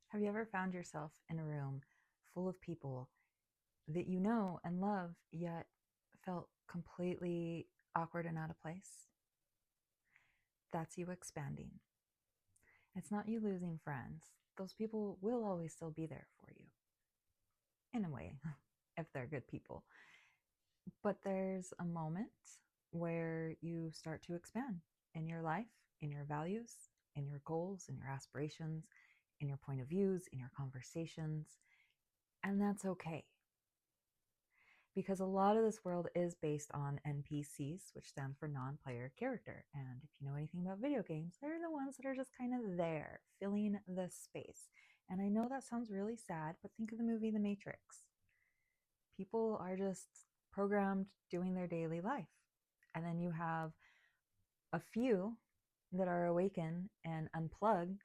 Have you ever found yourself in a room full of people that you know and love, yet felt completely awkward and out of place? That's you expanding. It's not you losing friends. Those people will always still be there for you, in a way, if they're good people. But there's a moment where you start to expand in your life, in your values, in your goals, in your aspirations, in your point of views, in your conversations. And that's okay. Because a lot of this world is based on NPCs, which stand for non-player character. And if you know anything about video games, they're the ones that are just kind of there, filling the space. And I know that sounds really sad, but think of the movie The Matrix. People are just programmed doing their daily life. And then you have a few that are awakened and unplugged,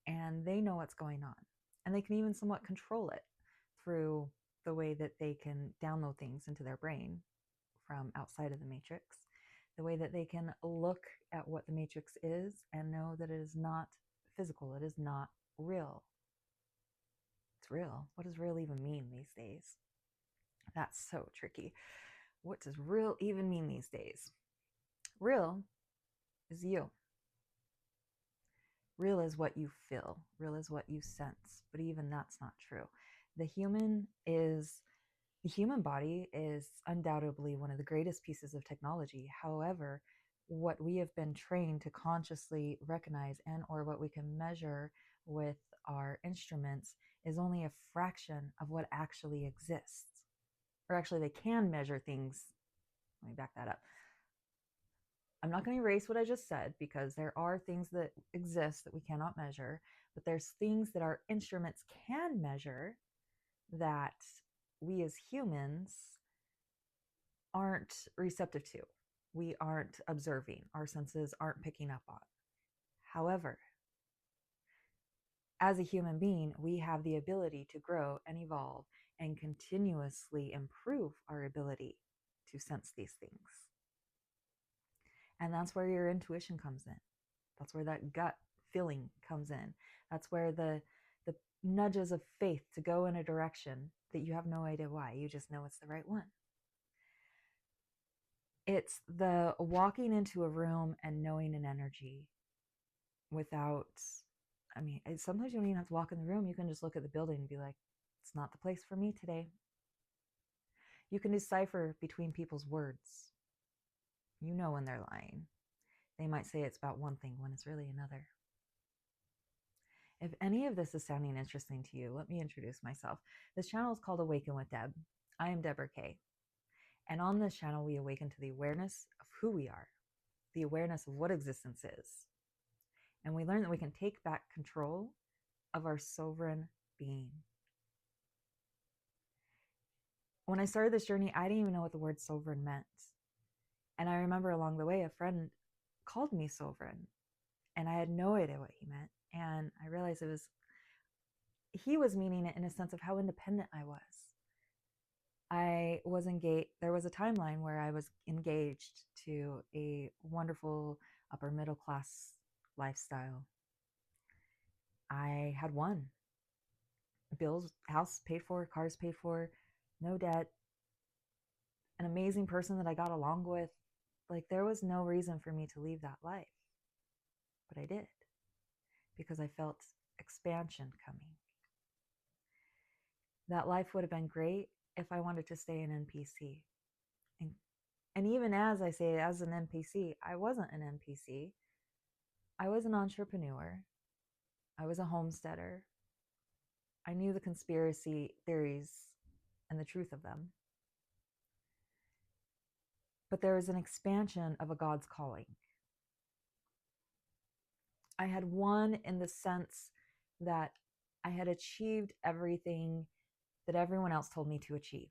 and they know what's going on. And they can even somewhat control it through the way that they can download things into their brain from outside of the matrix, the way that they can look at what the matrix is and know that it is not physical, it is not real. It's real. What does real even mean these days? That's so tricky. What does real even mean these days? Real is you. Real is what you feel. Real is what you sense. But even that's not true. The human body is undoubtedly one of the greatest pieces of technology. However, what we have been trained to consciously recognize and or what we can measure with our instruments is only a fraction of what actually exists. Or actually, they can measure things. Let me back that up. I'm not going to erase what I just said, because there are things that exist that we cannot measure, but there's things that our instruments can measure that we as humans aren't receptive to. We aren't observing. Our senses aren't picking up on. However, as a human being, we have the ability to grow and evolve and continuously improve our ability to sense these things. And that's where your intuition comes in. That's where that gut feeling comes in. That's where the nudges of faith to go in a direction that you have no idea why. You just know it's the right one. It's the walking into a room and knowing an energy without, sometimes you don't even have to walk in the room. You can just look at the building and be like, it's not the place for me today. You can decipher between people's words. You know when they're lying. They might say it's about one thing when it's really another. If any of this is sounding interesting to you, let me introduce myself. This channel is called AwakenwithDebb. I am Deborah Kaye. And on this channel, we awaken to the awareness of who we are, the awareness of what existence is. And we learn that we can take back control of our sovereign being. When I started this journey, I didn't even know what the word sovereign meant. And I remember along the way, a friend called me sovereign, and I had no idea what he meant. And I realized he was meaning it in a sense of how independent I was. I was engaged. There was a timeline where I was engaged to a wonderful upper middle class lifestyle. I had won. Bills, house paid for, cars paid for, no debt, an amazing person that I got along with. Like, there was no reason for me to leave that life. But I did, because I felt expansion coming. That life would have been great if I wanted to stay an NPC. And even as I say, as an NPC, I wasn't an NPC. I was an entrepreneur. I was a homesteader. I knew the conspiracy theories and the truth of them. But there was an expansion of a God's calling. I had won in the sense that I had achieved everything that everyone else told me to achieve,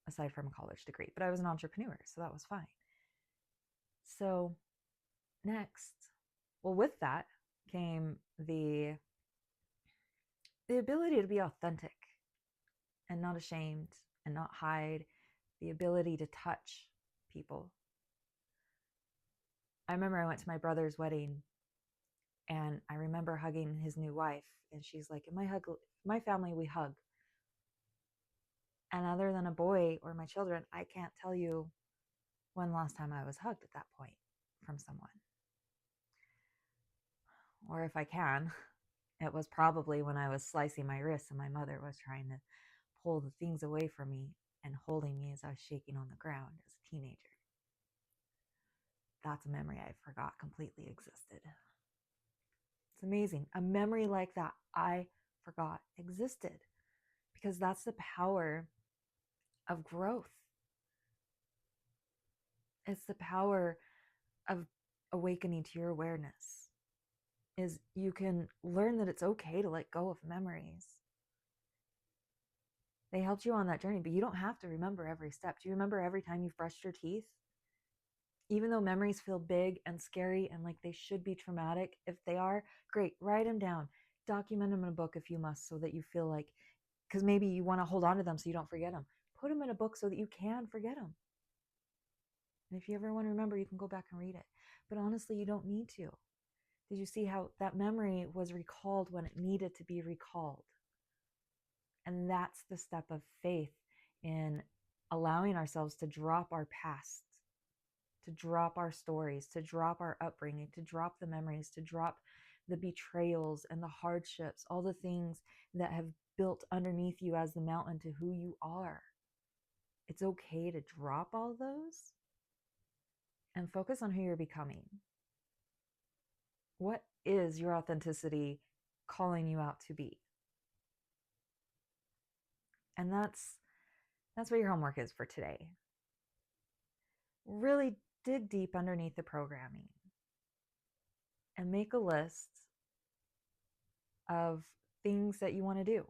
aside from a college degree. But I was an entrepreneur, so that was fine. So next, well, with that came the ability to be authentic and not ashamed and not hide, the ability to touch people. I remember I went to my brother's wedding And I remember hugging his new wife, and she's like, in my family, we hug. And other than a boy or my children, I can't tell you when last time I was hugged at that point from someone. Or if I can, it was probably when I was slicing my wrists and my mother was trying to pull the things away from me and holding me as I was shaking on the ground as a teenager. That's a memory I forgot completely existed. It's amazing. A memory like that I forgot existed, because that's the power of growth. It's the power of awakening to your awareness. Is you can learn that it's okay to let go of memories. They helped you on that journey, but you don't have to remember every step. Do you remember every time you've brushed your teeth? Even though memories feel big and scary and like they should be traumatic, if they are, great, write them down. Document them in a book if you must, so that you feel like, because maybe you want to hold on to them so you don't forget them. Put them in a book so that you can forget them. And if you ever want to remember, you can go back and read it. But honestly, you don't need to. Did you see how that memory was recalled when it needed to be recalled? And that's the step of faith, in allowing ourselves to drop our past, to drop our stories, to drop our upbringing, to drop the memories, to drop the betrayals and the hardships, all the things that have built underneath you as the mountain to who you are. It's okay to drop all those and focus on who you're becoming. What is your authenticity calling you out to be? And that's what your homework is for today. Really dig deep underneath the programming and make a list of things that you want to do.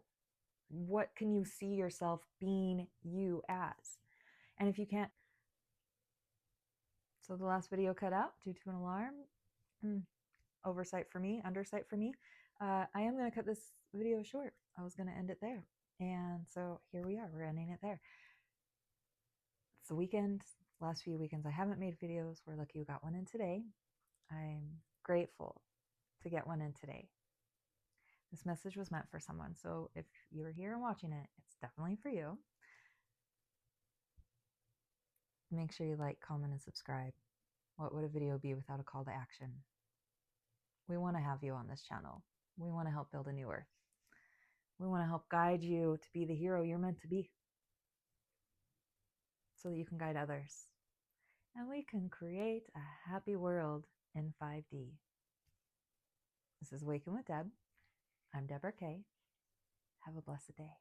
What can you see yourself being you as? And if you can't, so the last video cut out due to an alarm. Oversight for me, undersight for me. I am going to cut this video short. I was going to end it there. And so here we are, we're ending it there. It's the weekend. Last few weekends I haven't made videos. We're lucky we got one in today. I'm grateful to get one in today. This message was meant for someone. So if you're here and watching it, it's definitely for you. Make sure you like, comment, and subscribe. What would a video be without a call to action? We want to have you on this channel. We want to help build a new earth. We want to help guide you to be the hero you're meant to be, so that you can guide others. And we can create a happy world in 5D. This is Awaken with Deb. I'm Deborah Kaye. Have a blessed day.